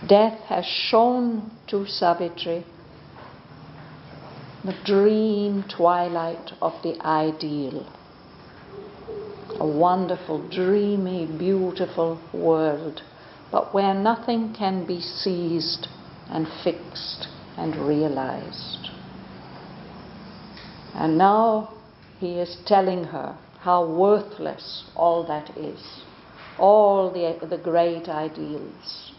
Death has shown to Savitri the dream twilight of the ideal. A wonderful, dreamy, beautiful world, but where nothing can be seized and fixed and realized. And now he is telling her how worthless all that is, all the great ideals.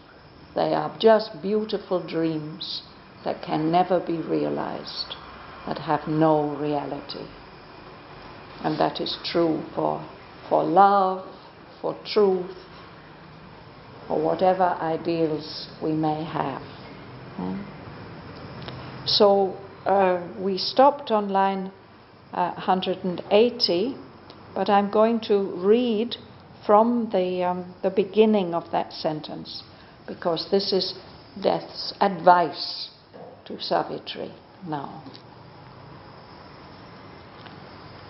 They are just beautiful dreams that can never be realized, that have no reality. And that is true for love, for truth, or whatever ideals we may have. So we stopped on line 180, but I'm going to read from the beginning of that sentence, because this is Death's advice to Savitri now.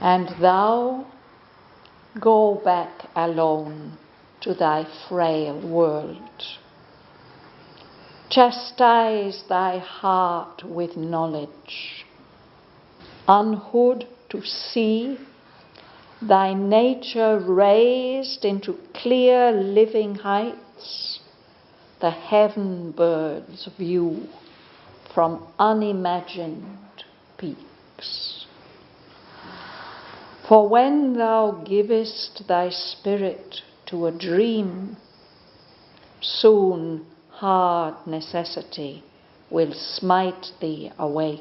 And thou go back alone to thy frail world. Chastise thy heart with knowledge. Unhood to see thy nature raised into clear living heights, the heaven bird's view from unimagined peaks. For when thou givest thy spirit to a dream, soon hard necessity will smite thee awake.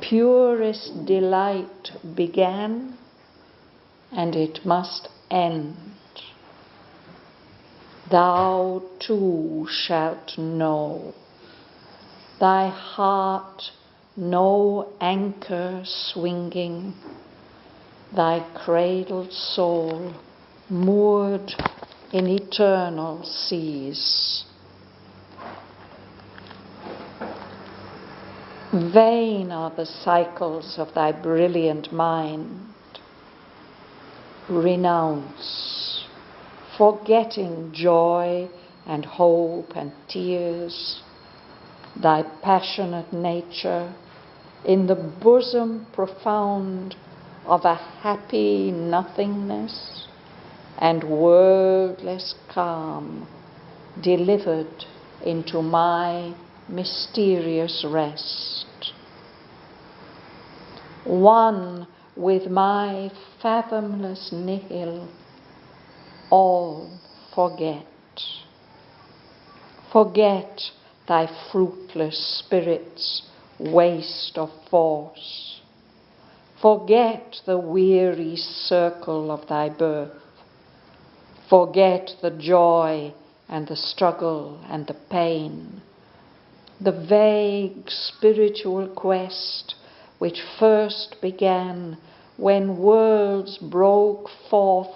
Purest delight began, and it must end. Thou too shalt know, thy heart no anchor swinging, thy cradled soul moored in eternal seas. Vain are the cycles of thy brilliant mind. Renounce, forgetting joy and hope and tears, thy passionate nature in the bosom profound of a happy nothingness and wordless calm, delivered into my mysterious rest. One with my fathomless nihil, all forget. Forget thy fruitless spirit's waste of force. Forget the weary circle of thy birth. Forget the joy and the struggle and the pain, the vague spiritual quest which first began when worlds broke forth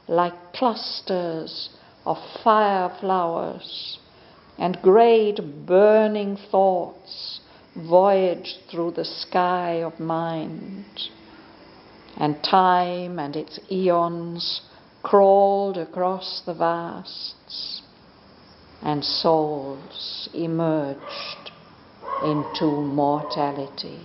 like clusters of fire flowers, and great burning thoughts voyaged through the sky of mind, and time and its eons crawled across the vasts, and souls emerged into mortality.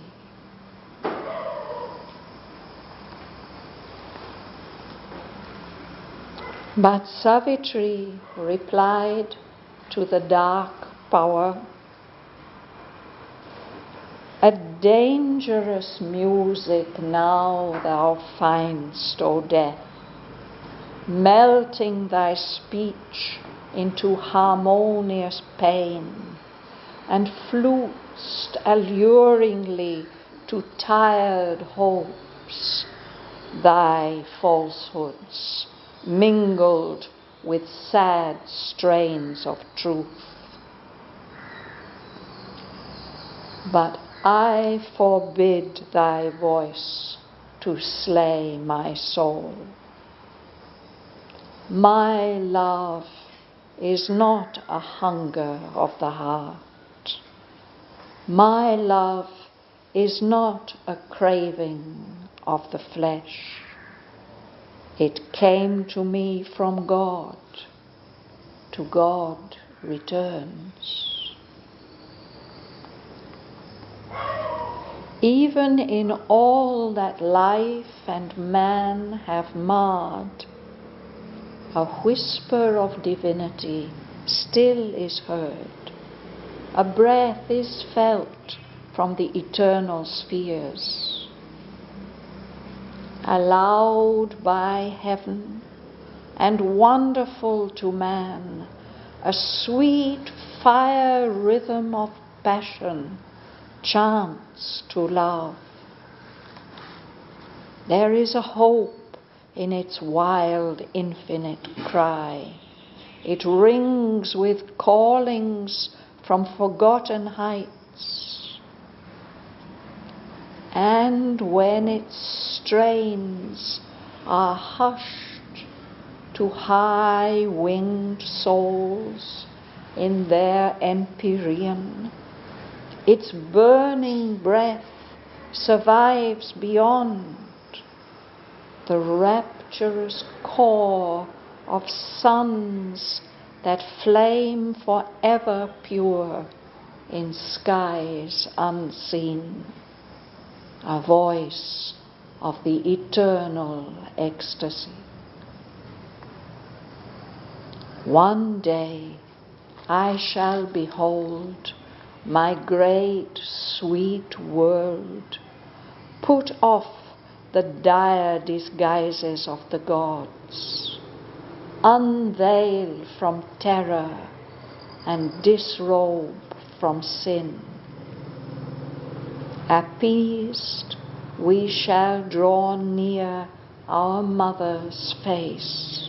But Savitri replied to the dark power, a dangerous music now thou find'st, O death, melting thy speech into harmonious pain, and flutest alluringly to tired hopes thy falsehoods mingled with sad strains of truth. But I forbid thy voice to slay my soul. My love is not a hunger of the heart. My love is not a craving of the flesh. It came to me from God, to God returns. Even in all that life and man have marred, a whisper of divinity still is heard. A breath is felt from the eternal spheres. Allowed by heaven and wonderful to man, a sweet fire rhythm of passion chants to love. There is a hope in its wild, infinite cry. It rings with callings from forgotten heights. And when its strains are hushed to high-winged souls in their empyrean, its burning breath survives beyond the rapturous core of suns that flame forever pure in skies unseen, a voice of the eternal ecstasy. One day I shall behold my great sweet world put off the dire disguises of the gods, unveil from terror and disrobe from sin. Appeased, we shall draw near our mother's face.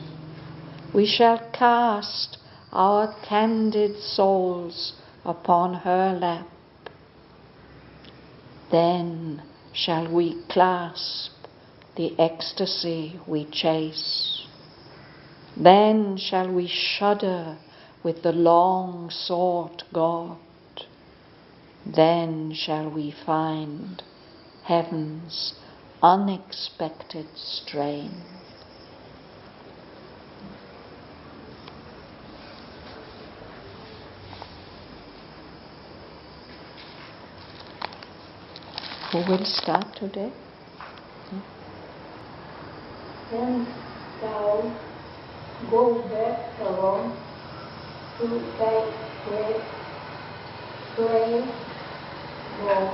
We shall cast our candid souls upon her lap. Then shall we clasp the ecstasy we chase. Then shall we shudder with the long-sought God. Then shall we find heaven's unexpected strain. Who will start today? Then thou go back alone to thy great grave goal.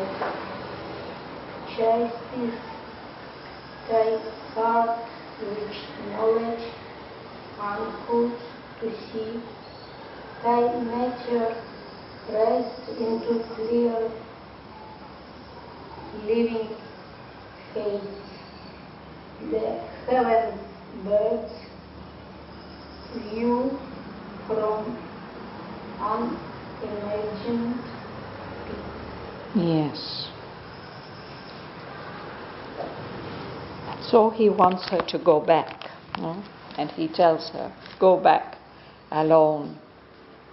Chastise thy heart which knowledge uncould to see, thy nature rest into clear living faith. The heaven birds view from unimagined peaks. Yes. So he wants her to go back, no? And he tells her, go back alone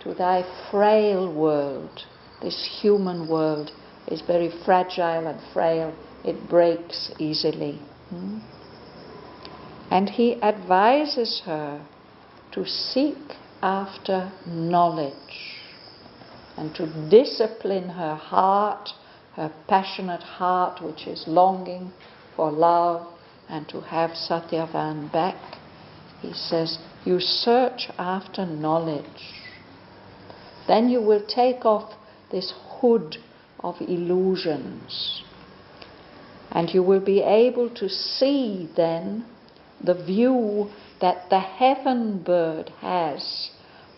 to thy frail world. This human world is very fragile and frail. It breaks easily. And he advises her to seek after knowledge and to discipline her heart, her passionate heart which is longing for love and to have Satyavan back. He says, you search after knowledge. Then you will take off this hood of illusions. And you will be able to see then the view that the heaven bird has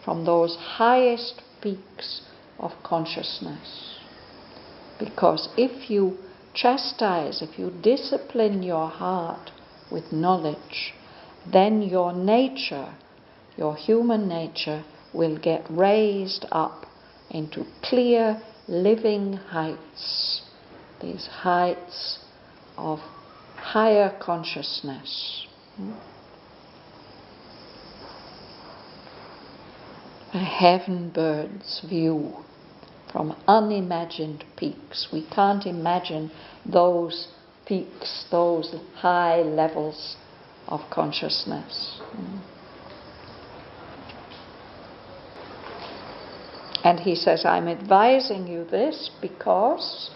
from those highest peaks of consciousness. Because if you chastise, if you discipline your heart with knowledge, then your nature, your human nature, will get raised up into clear, living heights, these heights of higher consciousness. A heaven bird's view from unimagined peaks. We can't imagine those peaks, those high levels of consciousness. And he says, I'm advising you this because,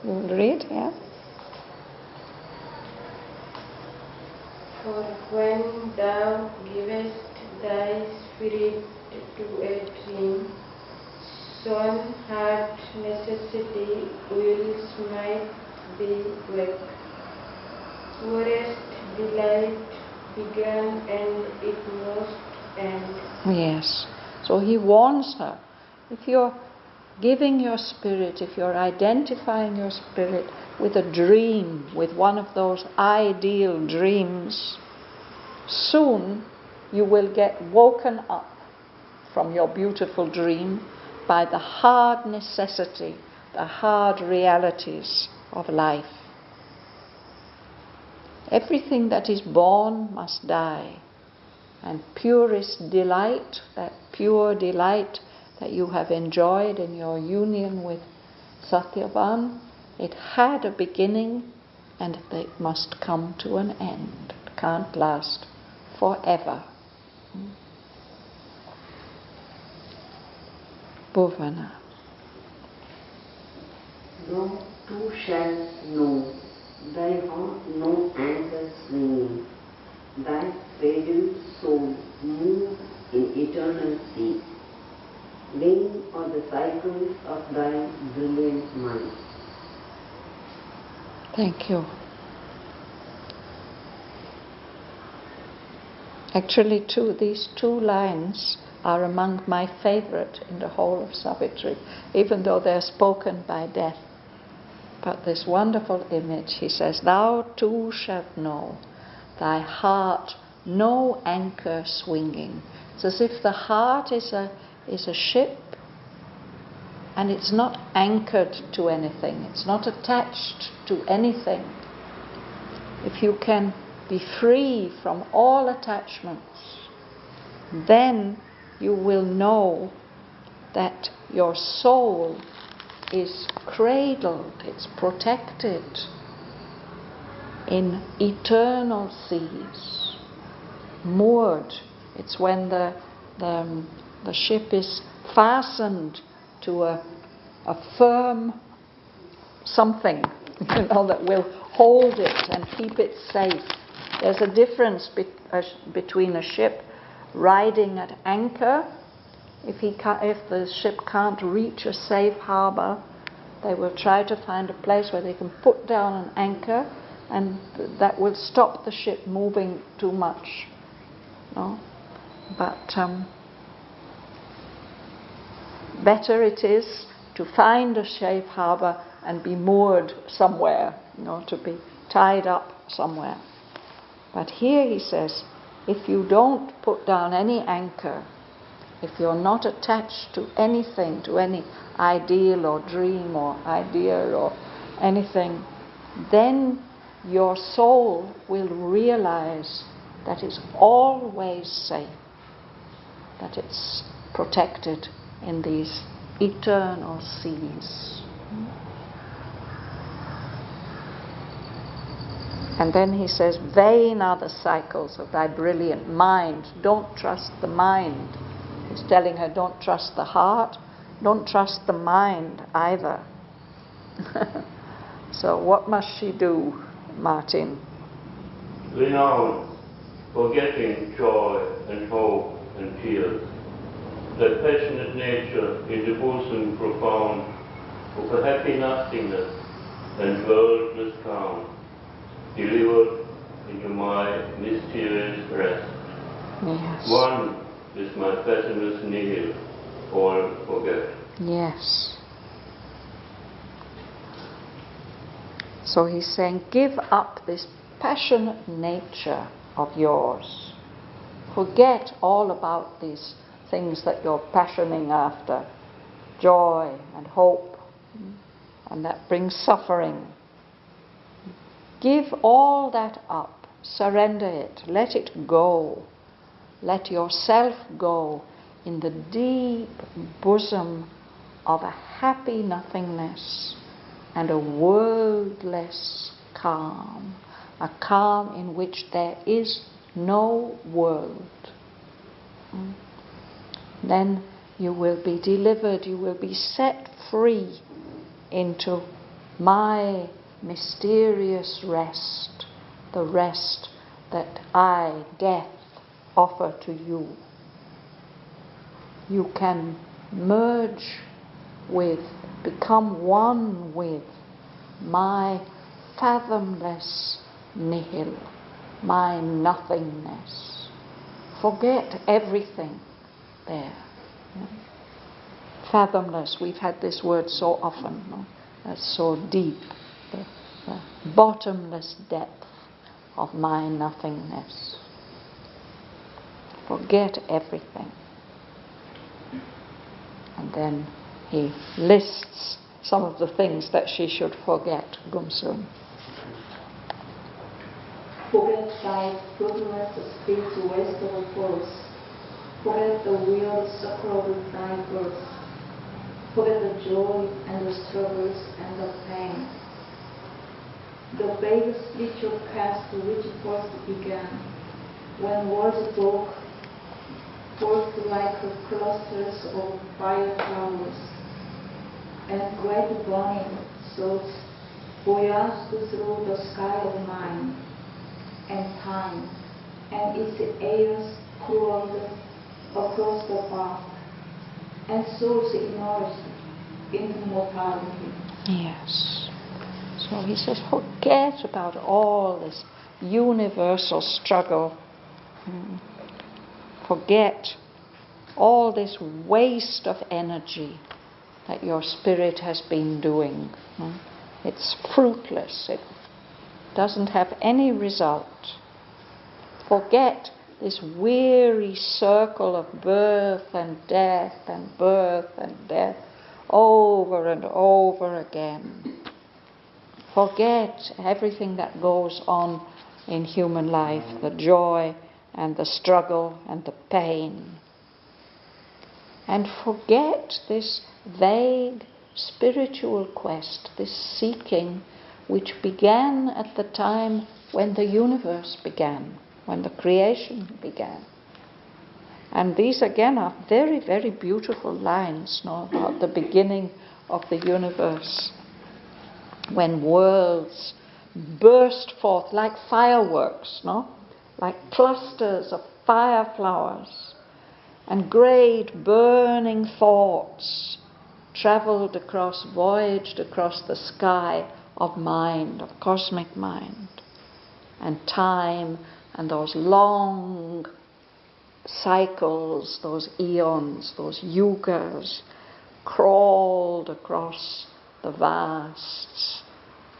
you will read, yeah? For when thou givest thy spirit to a dream, some hard necessity will smite thee wake. Whereas delight began and it must end. Yes. So he warns her, if you're giving your spirit, if you're identifying your spirit with a dream, with one of those ideal dreams, soon you will get woken up from your beautiful dream by the hard necessity, the hard realities of life. Everything that is born must die. And purest delight, that pure delight that you have enjoyed in your union with Shraddhavan, it had a beginning and it must come to an end. It can't last forever. Bhavana. Thou too shalt know, thy heart no anchor swinging, thy cradled soul moves in eternal sea. Vain are the cycles of thy brilliant mind. Thank you. Actually, these two lines are among my favorite in the whole of Savitri, even though they're spoken by death. But this wonderful image, he says, thou too shalt know, thy heart no anchor swinging. It's as if the heart is a ship and it's not anchored to anything, it's not attached to anything. If you can be free from all attachments, then you will know that your soul is cradled, it's protected in eternal seas, moored. It's when the ship is fastened to a firm something, that will hold it and keep it safe. There's a difference between a ship riding at anchor. If the ship can't reach a safe harbour, they will try to find a place where they can put down an anchor, and that will stop the ship moving too much. No? But better it is to find a safe harbour and be moored somewhere, to be tied up somewhere. But here he says, if you don't put down any anchor, if you're not attached to anything, to any ideal or dream or idea or anything, then your soul will realize that it's always safe, that it's protected in these eternal seas. And then he says, vain are the cycles of thy brilliant mind. Don't trust the mind. He's telling her, don't trust the heart, don't trust the mind either. So what must she do, Martin? Renounce, forgetting joy and hope and tears, that passionate nature in the bosom profound of a happy nothingness and worldless calm, delivered into my mysterious rest. Yes. One with my passionless nihil, all forget. Yes. So he's saying, give up this passionate nature of yours. Forget all about these things that you're passioning after, joy and hope, and that brings suffering. Give all that up, surrender it, let it go. Let yourself go in the deep bosom of a happy nothingness and a worldless calm, a calm in which there is no world. Then You will be delivered, you will be set free into my mysterious rest, the rest that I, death, offer to you. You can merge with, become one with my fathomless nihil, my nothingness. Forget everything there. Yeah. Fathomless, we've had this word so often, no? That's so deep, the bottomless depth of my nothingness. Forget everything. And then he lists some of the things that she should forget. Gumsun. Forget thy fruitless speech waste of force. Forget the weird suffering of thy birth. Forget the joy and the struggles and the pain. The vague spiritual past which first began, when words broke forth like clusters of fire flowers, and great burning thoughts voyaged through the sky of mind and time, and its airs crawled across the path, and souls emerged into mortality. Yes. So he says, forget about all this universal struggle. Forget all this waste of energy that your spirit has been doing. It's fruitless. It doesn't have any result. Forget this weary circle of birth and death and birth and death over and over again. Forget everything that goes on in human life, the joy and the struggle and the pain. And forget this vague spiritual quest, this seeking which began at the time when the universe began, when the creation began. And these again are very, very beautiful lines, no, about the beginning of the universe, when worlds burst forth like fireworks, no, like clusters of fire flowers, and great burning thoughts voyaged across the sky of mind, of cosmic mind, and time, and those long cycles, those eons, those yugas, crawled across the vasts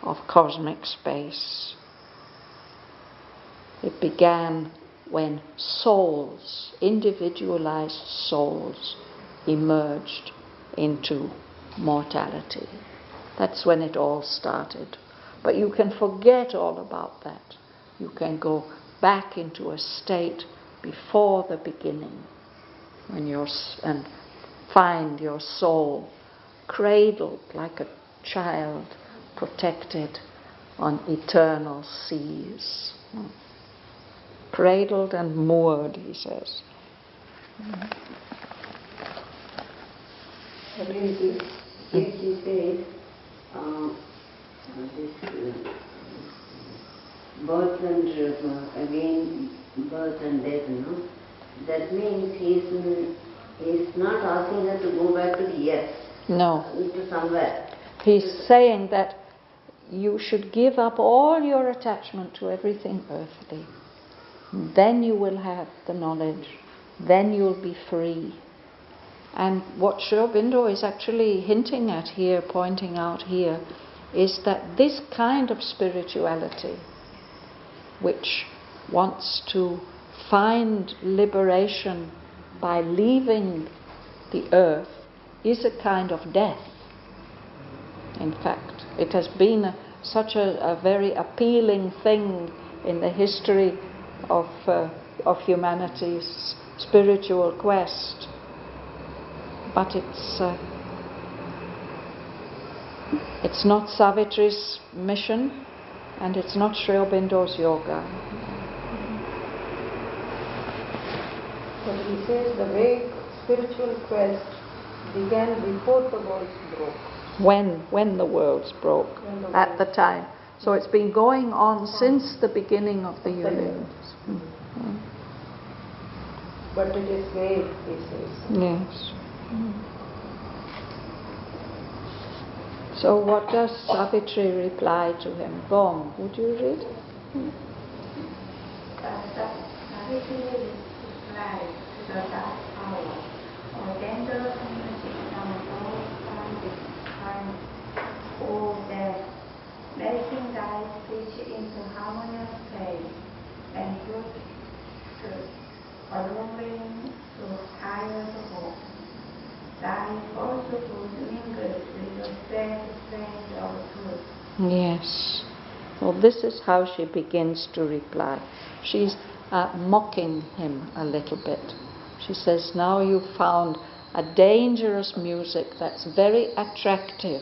of cosmic space. It began when souls, individualized souls, emerged into mortality. That's when it all started. But you can forget all about that. You can go back into a state before the beginning, and find your soul cradled like a child, protected on eternal seas. Cradled and moored, he says. He said, birth and again birth and death, no? That means he's not asking her to go back to the earth. No. To somewhere. He's saying that you should give up all your attachment to everything earthly. Then you will have the knowledge. Then you'll be free. And what Aurobindo is actually hinting at here, pointing out here, is that this kind of spirituality, which wants to find liberation by leaving the earth, is a kind of death. In fact, it has been such a very appealing thing in the history of humanity's spiritual quest. But it's not Savitri's mission, and it's not Aurovindow's yoga. But he says the way spiritual quest began before the worlds broke. When the worlds broke, at the time. So it's been going on since the beginning of the universe. But it is vague, he says. Yes. So what does Savitri reply to him? Bom, would you read? Savitri replied to the dark power, or dangerous music from all time, all death, making thy speech into harmonious place, and good truth, Auroville to higher hope. Thy falsehood mingles with the sad strange of truth. Yes. Well, this is how she begins to reply. She's mocking him a little bit. She says, now you've found a dangerous music that's very attractive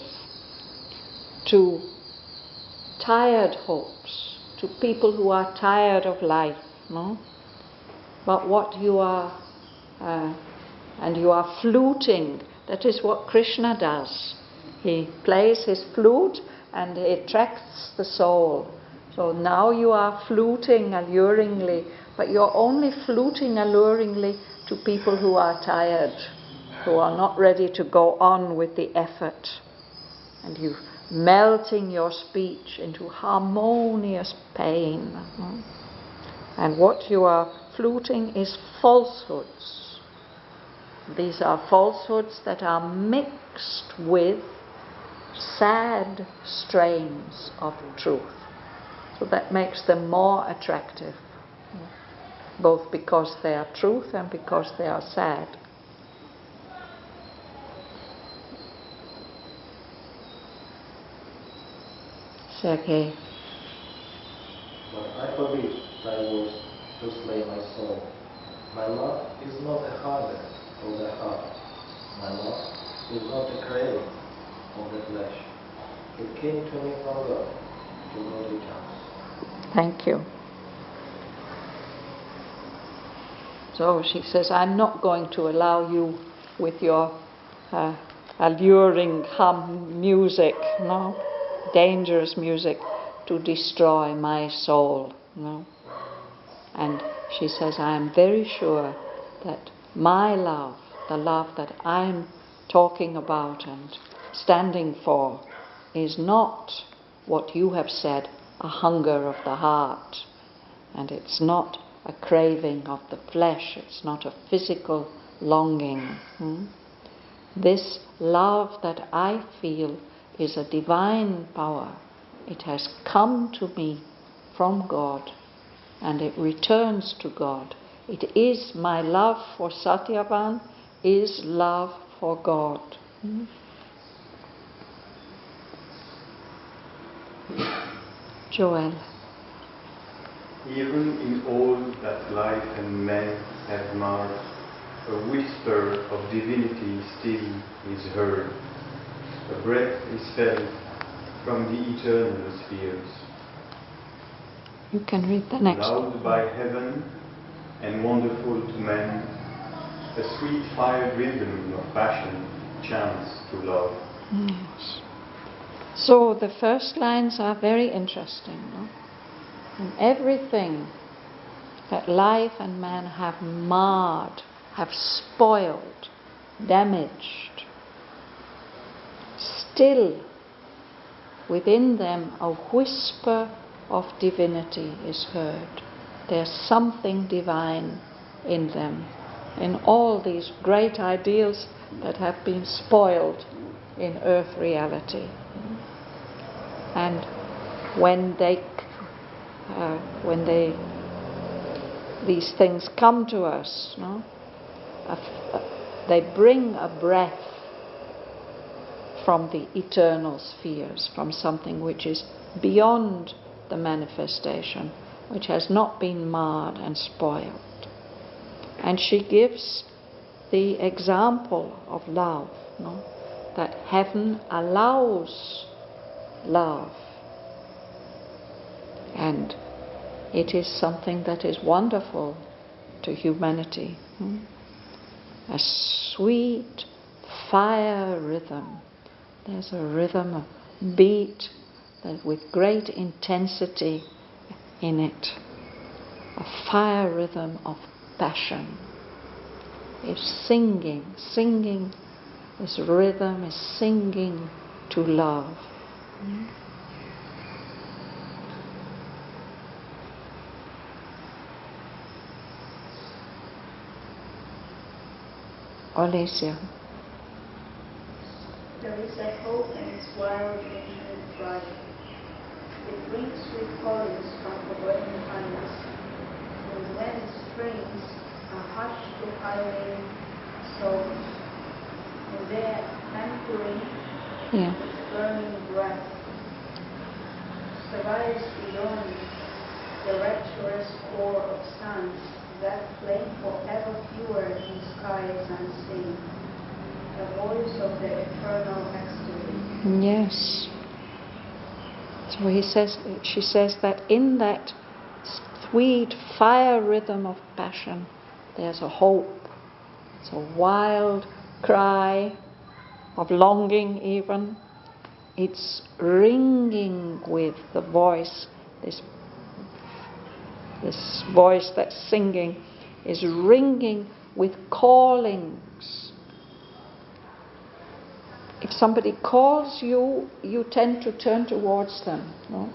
to tired hopes, to people who are tired of life, no? But what you are, and you are fluting, that is what Krishna does. He plays his flute and it attracts the soul. So now you are fluting alluringly, but you're only fluting alluringly to people who are tired, who are not ready to go on with the effort. And you melting your speech into harmonious pain. And what you are fluting is falsehoods. These are falsehoods that are mixed with sad strains of truth. So that makes them more attractive, both because they are truth and because they are sad. Sergei. But I forbid thy words to slay my soul. My love is not a harder of the heart. My love is not a craving of the flesh. It came to me from God, to godly chance. Thank you. So she says, I'm not going to allow you with your alluring hum music, no, dangerous music, to destroy my soul, no. And she says, I am very sure that my love, the love that I'm talking about and standing for, is not what you have said, a hunger of the heart, and it's not a craving of the flesh, it's not a physical longing. This love that I feel is a divine power. It has come to me from God and it returns to God. It is my love for Shraddhavan, is love for God. Joel. Even in all that life and men have marred, a whisper of divinity still is heard. A breath is felt from the eternal spheres. You can read the next Loud one. by heaven and wonderful to men, a sweet fire rhythm of passion chants to love. Yes. So the first lines are very interesting, no? And everything that life and man have marred, have spoiled, damaged, still within them a whisper of divinity is heard. There's something divine in them, in all these great ideals that have been spoiled in earth reality. And when these things come to us, no, they bring a breath from the eternal spheres, from something which is beyond the manifestation, which has not been marred and spoiled. And she gives the example of love, no, that heaven allows love. And it is something that is wonderful to humanity. a sweet fire rhythm. There's a rhythm, a beat that with great intensity in it. A fire rhythm of passion. Is singing. This rhythm is singing to love. Alicia. There is a hope in its wild ancient cry. It brings sweet callings from forgotten times, and when it springs, a hush to highway souls, and their hampering its burning breath survives beyond the rapturous core of suns that flame forever pure in skies unseen, the voice of the eternal ecstasy. Yes. So she says that in that sweet fire rhythm of passion, there's a hope. It's a wild cry of longing even. It's ringing with the voice, this voice that's singing is ringing with callings. If somebody calls you, you tend to turn towards them, no?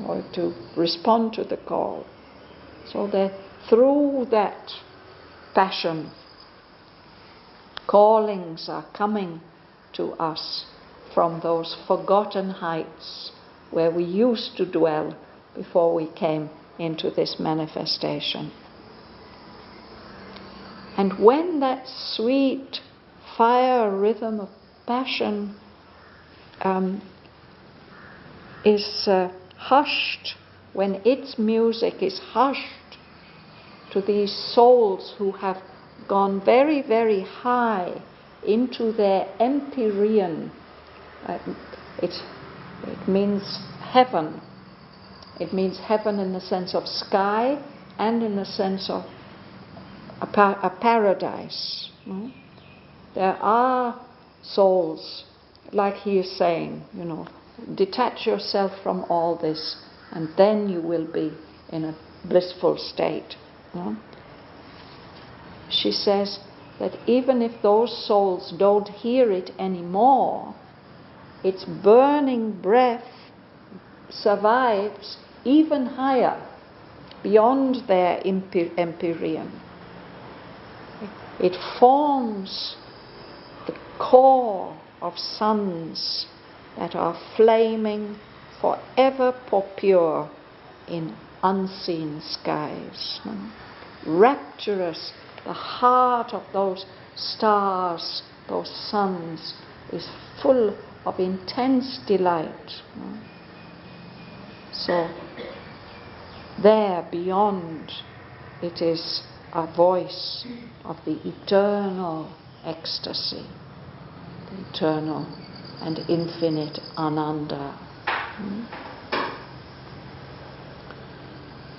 Or to respond to the call. So that through that passion, callings are coming to us from those forgotten heights where we used to dwell before we came into this manifestation. And when that sweet fire rhythm of passion is hushed, when its music is hushed to these souls who have gone very, very high into their empyrean, it means heaven. It means heaven in the sense of sky and in the sense of a paradise. No? There are souls, like he is saying, detach yourself from all this and then you will be in a blissful state. No? She says that even if those souls don't hear it anymore, its burning breath survives even higher, beyond their empyrean. It forms the core of suns that are flaming forever pure in unseen skies. Rapturous, the heart of those stars, those suns, is full of intense delight. So, there beyond, it is a voice of the eternal ecstasy, the eternal and infinite Ananda.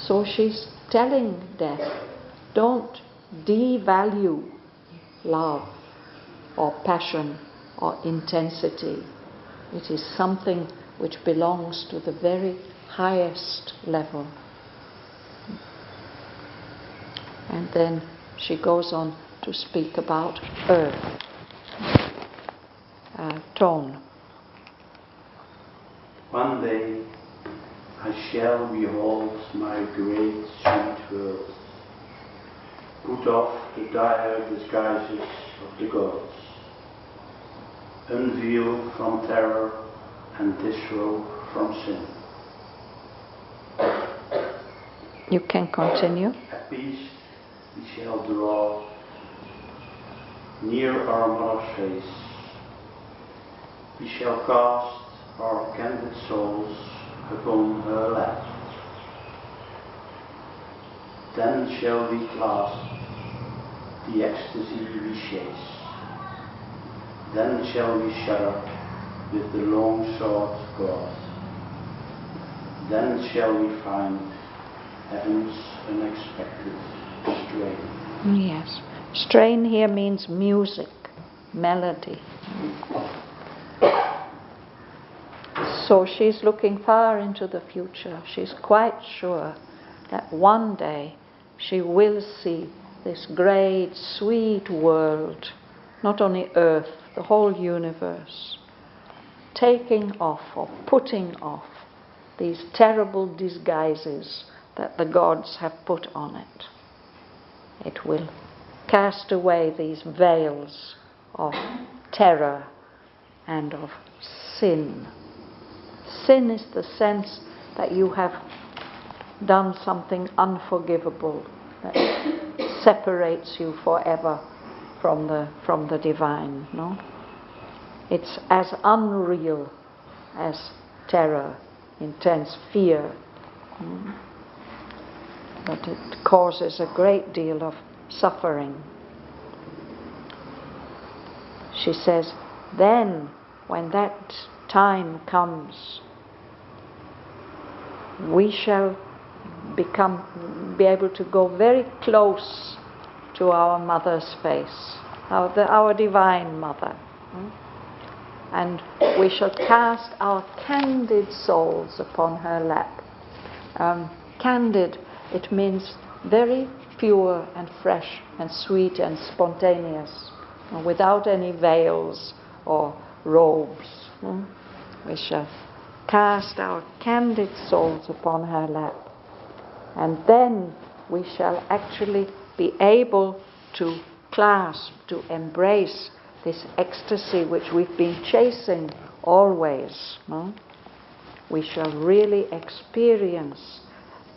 So she's telling death, don't devalue love or passion or intensity. It is something which belongs to the very highest level. And then she goes on to speak about earth. Tone. One day I shall behold my great sweet world, put off the dire disguises of the gods, unveil from terror and disrobe from sin. You can continue. At peace we shall draw near our mother's face. We shall cast our candid souls upon her lap. Then shall we clasp the ecstasy we chase. Then shall we shudder with the long-sought God. Then shall we find heaven's unexpected strain. Yes. Strain here means music, melody. So she's looking far into the future. She's quite sure that one day she will see this great, sweet world, not only Earth, the whole universe, taking off or putting off these terrible disguises that the gods have put on it. It will cast away these veils of terror and of sin. Sin is the sense that you have done something unforgivable that separates you forever from the divine. No, it's as unreal as terror, intense fear, but it causes a great deal of suffering. She says, then when that time comes, we shall be able to go very close to our mother's face, our divine mother. And we shall cast our candid souls upon her lap. Candid, it means very pure and fresh and sweet and spontaneous, without any veils or robes. We shall cast our candid souls upon her lap. And then we shall actually be able to clasp, to embrace this ecstasy which we've been chasing always. We shall really experience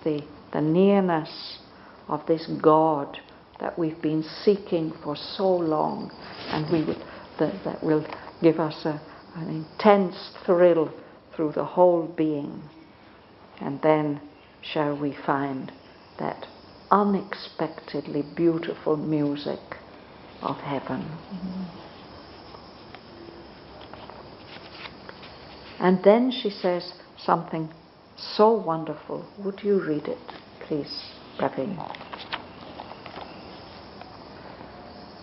the nearness of this God that we've been seeking for so long, and that will give us an intense thrill through the whole being. And then shall we find that unexpectedly beautiful music of heaven. And then she says something so wonderful. Would you read it, please, Bhavin?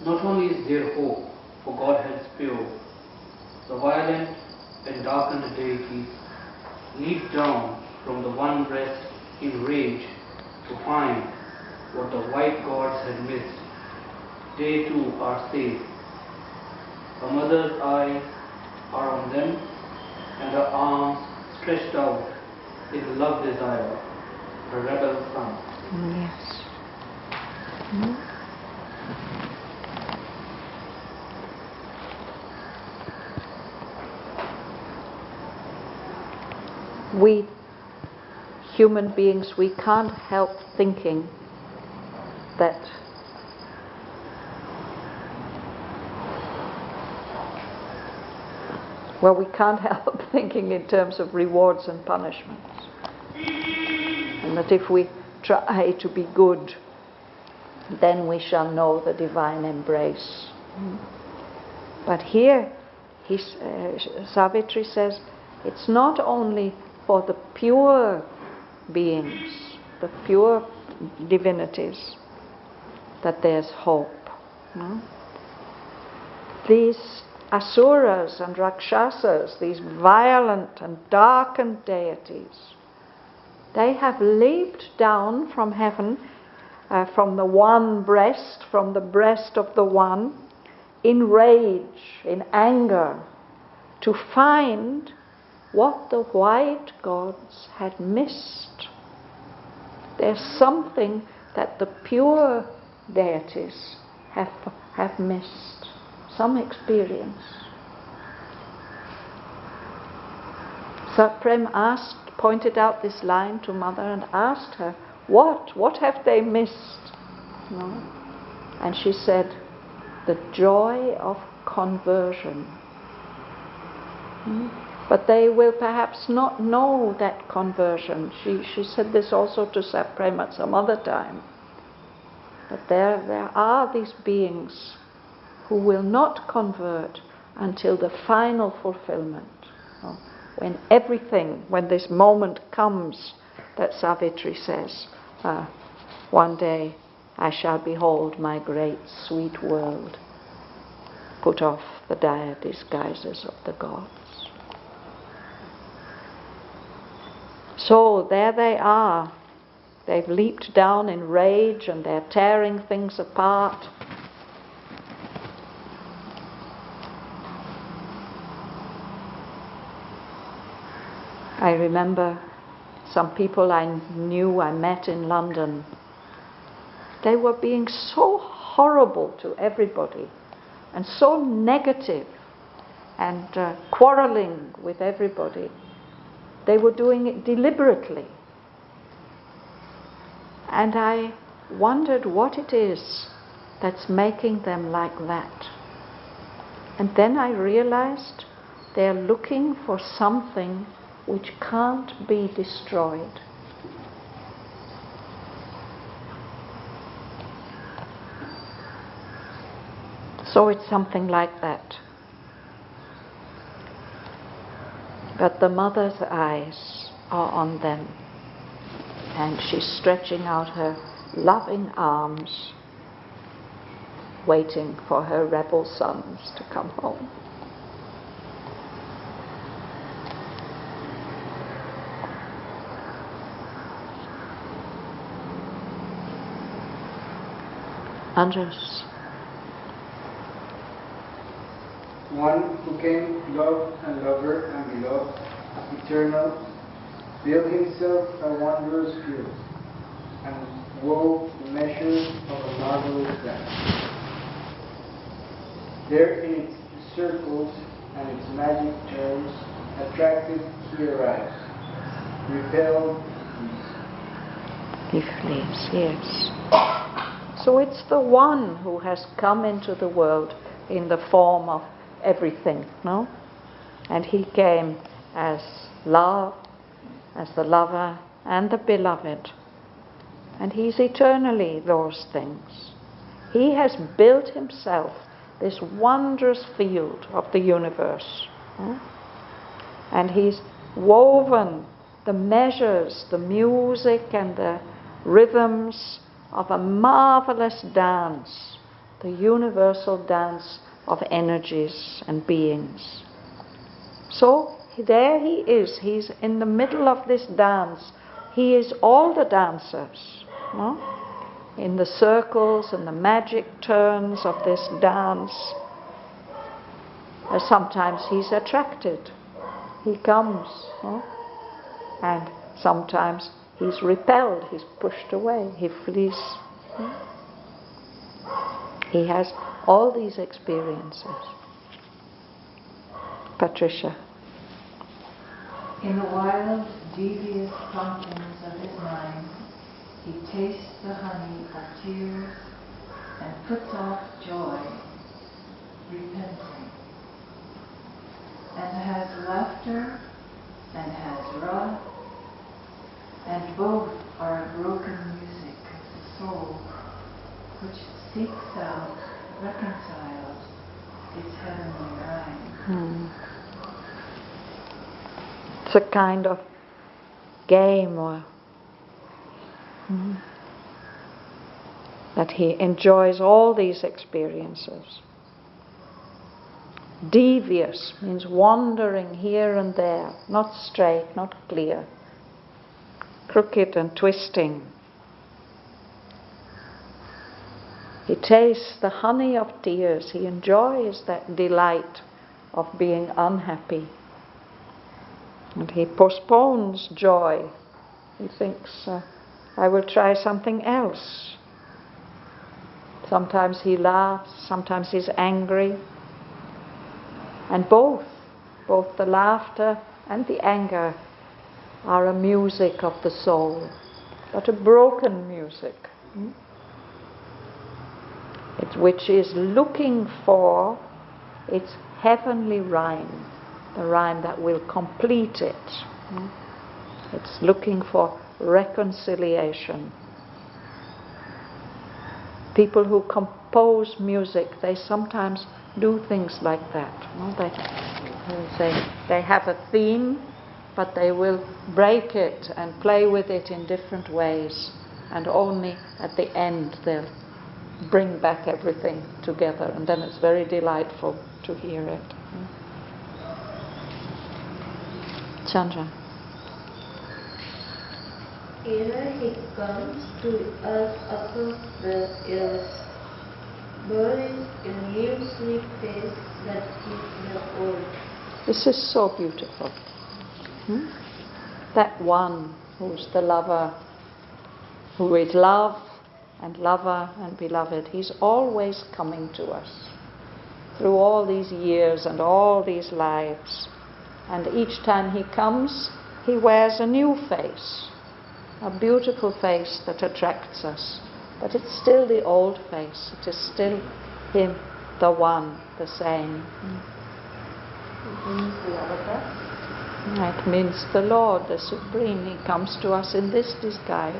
Not only is there hope for Godhead's pure, the violent and darkened deities leap down from the one breast in rage to find what the white gods had missed. They too are safe. A mother's eyes are on them, and her arms stretched out in love desire, her rebel son. Yes. We human beings, we can't help thinking that we can't help thinking in terms of rewards and punishments. And that if we try to be good, then we shall know the divine embrace. But here, Savitri says, it's not only for the pure beings, the pure divinities, that there's hope. These asuras and rakshasas, these violent and darkened deities, they have leaped down from heaven, from the one breast, from the breast of the one, in rage, in anger, to find what the white gods had missed. There's something that the pure deities have missed, some experience. Prem pointed out this line to Mother and asked her, what have they missed? And she said, the joy of conversion. But they will perhaps not know that conversion. She said this also to Prem at some other time. But there are these beings who will not convert until the final fulfillment. When this moment comes that Savitri says, one day I shall behold my great sweet world, put off the dire disguises of the gods. So there they are. They've leaped down in rage and they're tearing things apart. I remember some people I met in London. They were being so horrible to everybody and so negative and quarreling with everybody. They were doing it deliberately. And I wondered what it is that's making them like that. And then I realized they're looking for something which can't be destroyed. So it's something like that. But the mother's eyes are on them, and she's stretching out her loving arms, waiting for her rebel sons to come home. Andres. One who came loved and lover and beloved, eternal, built himself a wondrous field, and wove the measures of a marvelous dance. There in its circles and its magic turns, attracted he arrives, repelled he flees, yes. So it's the one who has come into the world in the form of everything, no? And he came as love, as the lover and the beloved. And he's eternally those things. He has built himself this wondrous field of the universe. And he's woven the measures, the music and the rhythms of a marvelous dance, the universal dance of energies and beings. So there he is, he's in the middle of this dance. He is all the dancers, no? In the circles and the magic turns of this dance. Sometimes he's attracted, he comes, no? And sometimes he's repelled, he's pushed away, he flees. He has all these experiences. Patricia. In the wild, devious promptings of his mind, he tastes the honey of tears and puts off joy, repenting, and has laughter and has wrath, and both are a broken music of the soul, which seeks out, reconciled, its heavenly rhyme. It's a kind of game or that he enjoys all these experiences. Devious means wandering here and there, not straight, not clear, crooked and twisting. He tastes the honey of tears. He enjoys that delight of being unhappy. And he postpones joy. He thinks, I will try something else. Sometimes he laughs, sometimes he's angry. And both the laughter and the anger are a music of the soul, but a broken music. Which is looking for its heavenly rhyme, the rhyme that will complete it. It's looking for reconciliation. People who compose music, they sometimes do things like that. They have a theme, but they will break it and play with it in different ways and only at the end they'll bring back everything together, and then it's very delightful to hear it. Chandra. Here he comes to us across the earth, bearing a new sweet face that is the old. This is so beautiful. That one who's the lover, who is love and lover and beloved, he's always coming to us through all these years and all these lives. And each time he comes, he wears a new face, a beautiful face that attracts us. But it's still the old face. It is still him, the one, the same. It means the Lord, the Supreme. He comes to us in this disguise.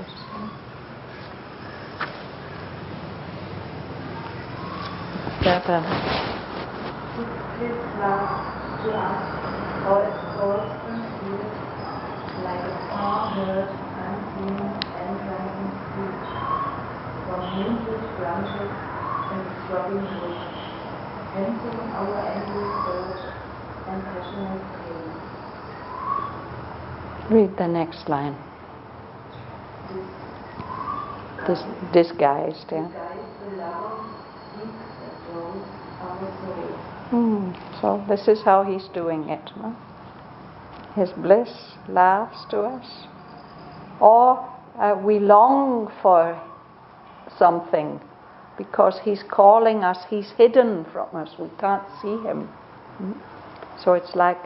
Bhavan. His love to us, or its awesome youth, like a far-heard, unseen, and rising sea, from moonlit branches and throbbing woods, entering our endless search and passionate pain. Read the next line. This disguised, yeah. The lover seeks and draws our soul. So this is how he's doing it. No? His bliss laughs to us. Or we long for something because he's calling us, he's hidden from us, we can't see him. So it's like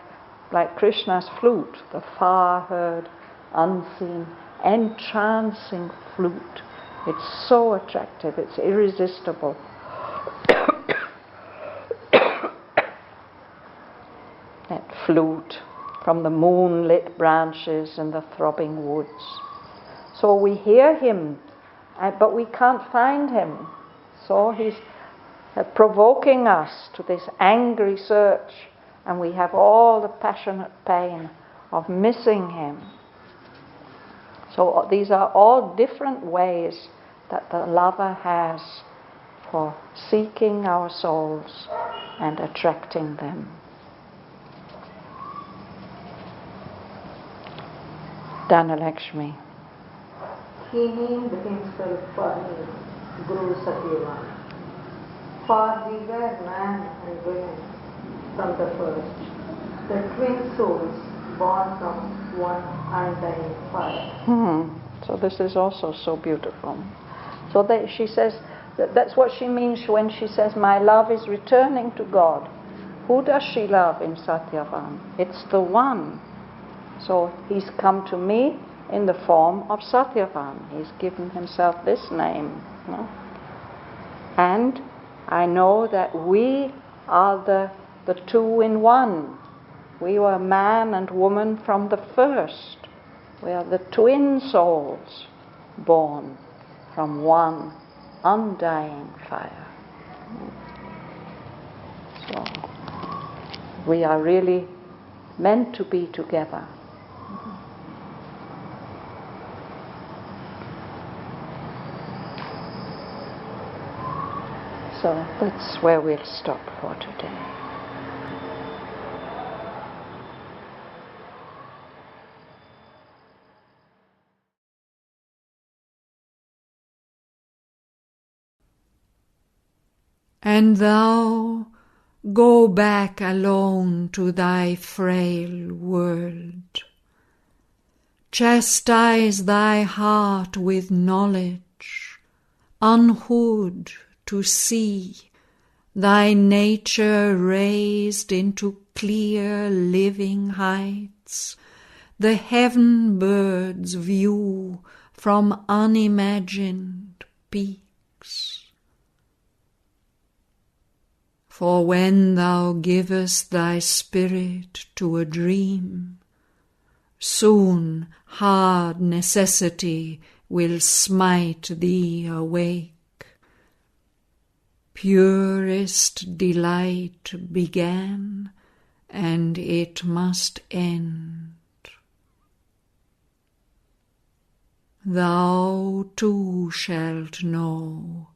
Krishna's flute, the far-heard, unseen, entrancing flute. It's so attractive, it's irresistible. That flute from the moonlit branches and the throbbing woods. So we hear him, but we can't find him. So he's provoking us to this angry search, and we have all the passionate pain of missing him. So these are all different ways that the lover has for seeking our souls and attracting them. Dhanalakshmi. He named himself for me, Guru Satyavan. For we were man and women from the first, the twin souls born from one undying fire. So this is also so beautiful. So she says, that's what she means when she says, my love is returning to God. Who does she love in Satyavan? It's the one. So he's come to me in the form of Satyavan. He's given himself this name. No? And I know that we are the two in one. We were man and woman from the first. We are the twin souls born from one undying fire. So we are really meant to be together. So that's where we'll stop for today. And thou go back alone to thy frail world. Chastise thy heart with knowledge, unhood to see thy nature raised into clear living heights, the heaven bird's view from unimagined peaks. For when thou givest thy spirit to a dream, soon hard necessity will smite thee awake. Purest delight began, and it must end. thou too shalt know,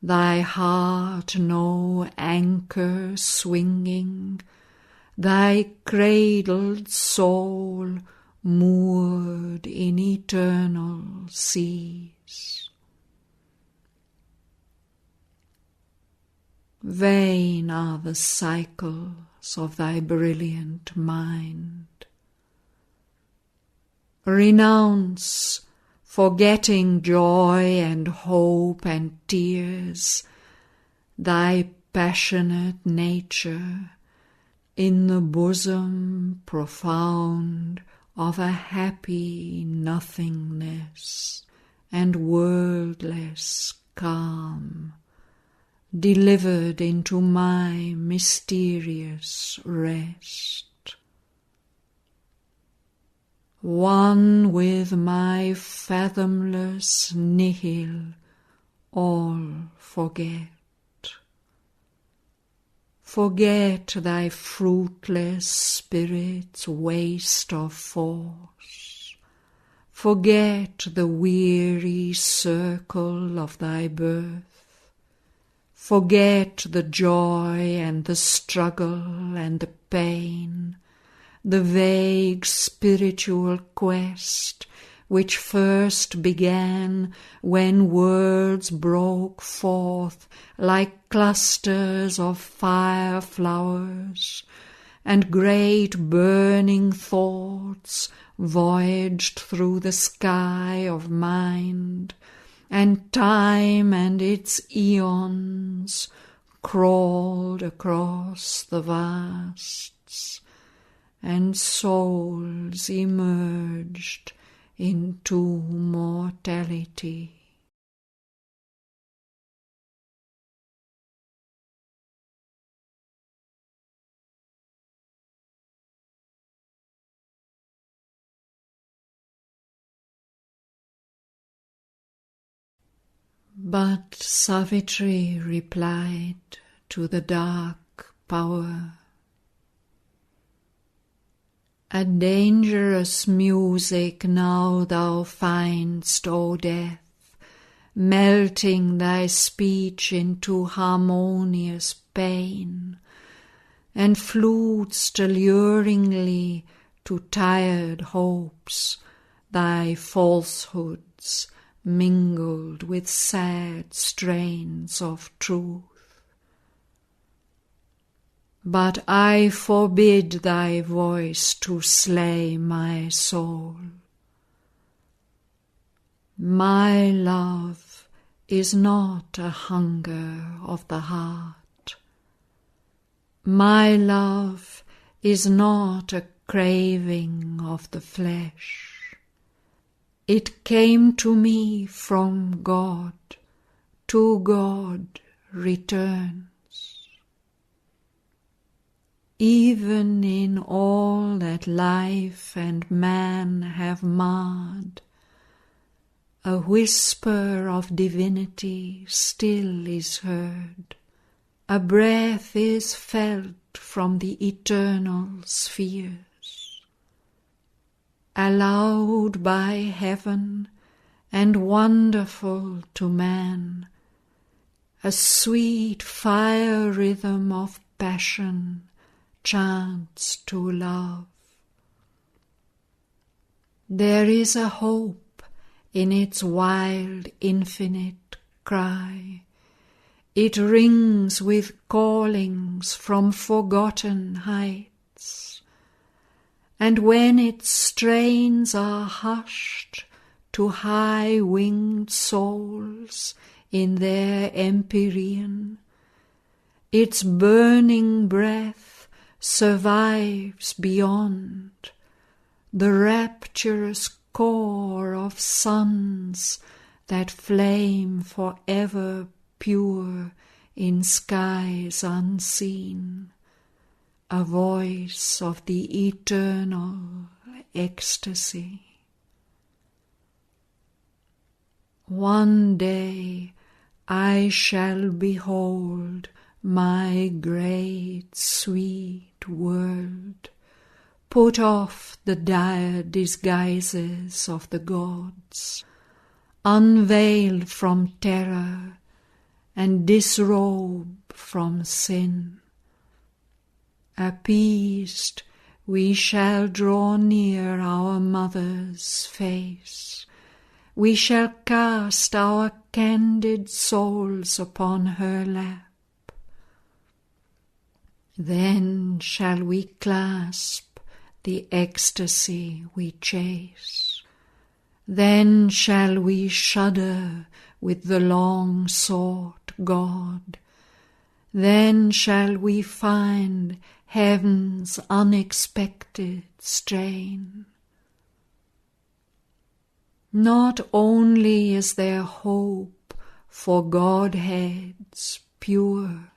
thy heart no anchor swinging, thy cradled soul moored in eternal seas. Vain are the cycles of thy brilliant mind. Renounce, forgetting joy and hope and tears, thy passionate nature in the bosom profound of a happy nothingness and worldless calm, delivered into my mysterious rest. One with my fathomless nihil, all forget. Forget thy fruitless spirit's waste of force. Forget the weary circle of thy birth. Forget the joy and the struggle and the pain, the vague spiritual quest which first began when worlds broke forth like clusters of fire flowers, and great burning thoughts voyaged through the sky of mind, and time and its eons crawled across the vasts, and souls emerged into mortality. But Savitri replied to the dark power, "A dangerous music now thou find'st, O death, melting thy speech into harmonious pain, and flut'st alluringly to tired hopes thy falsehoods mingled with sad strains of truth. But I forbid thy voice to slay my soul. My love is not a hunger of the heart. My love is not a craving of the flesh. It came to me from God, to God returns. Even in all that life and man have marred, a whisper of divinity still is heard. A breath is felt from the eternal spheres. Allowed by heaven and wonderful to man, a sweet fire rhythm of passion chants to love. There is a hope in its wild infinite cry. It rings with callings from forgotten heights, and when its strains are hushed to high-winged souls in their empyrean, its burning breath survives beyond the rapturous core of suns that flame forever pure in skies unseen, a voice of the eternal ecstasy. One day I shall behold my great sweet world Put off the dire disguises of the gods, unveil from terror and disrobe from sin. Appeased, we shall draw near our mother's face. We shall cast our candid souls upon her lap. Then shall we clasp the ecstasy we chase. Then shall we shudder with the long-sought God. Then shall we find heaven's unexpected strain. Not only is there hope for Godheads pure,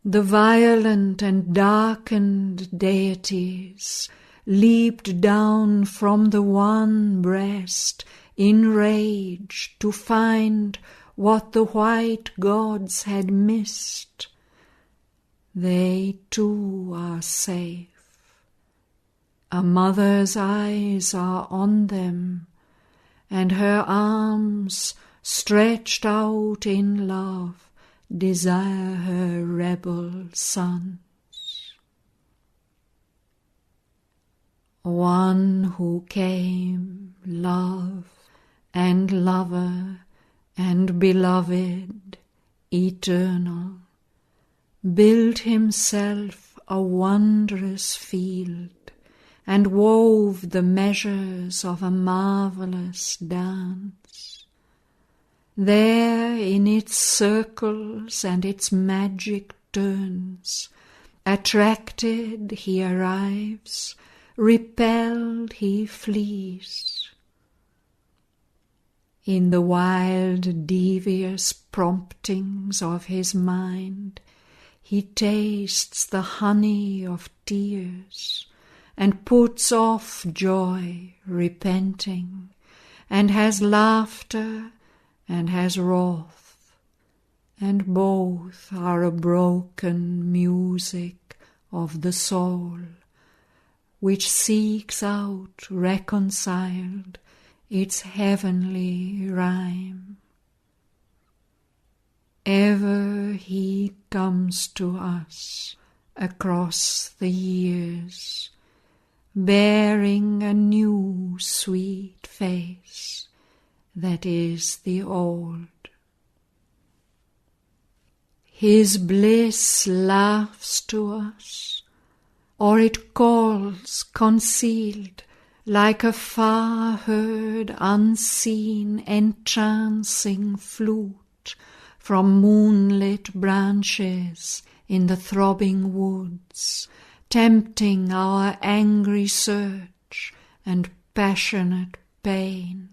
the violent and darkened deities leaped down from the one breast in rage to find what the white gods had missed. They too are safe. A mother's eyes are on them, and her arms, stretched out in love, desire her rebel sons. One who came, love and lover and beloved, eternal, built himself a wondrous field, and wove the measures of a marvelous dance. There in its circles and its magic turns, attracted he arrives, repelled he flees. In the wild devious promptings of his mind, he tastes the honey of tears, and puts off joy, repenting, and has laughter, and has wrath, and both are a broken music of the soul, which seeks out, reconciled, its heavenly rhyme. Ever he comes to us across the years, bearing a new sweet face that is the old. His bliss laughs to us, or it calls concealed like a far-heard, unseen, entrancing flute from moonlit branches in the throbbing woods, tempting our angry search and passionate pain.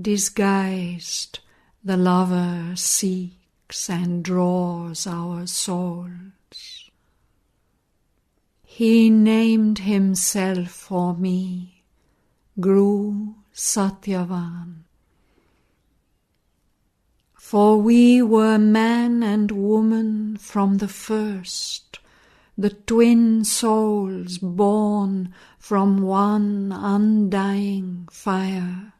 Disguised, the lover seeks and draws our souls. He named himself for me, grew Shraddhavan. For we were man and woman from the first, the twin souls born from one undying fire.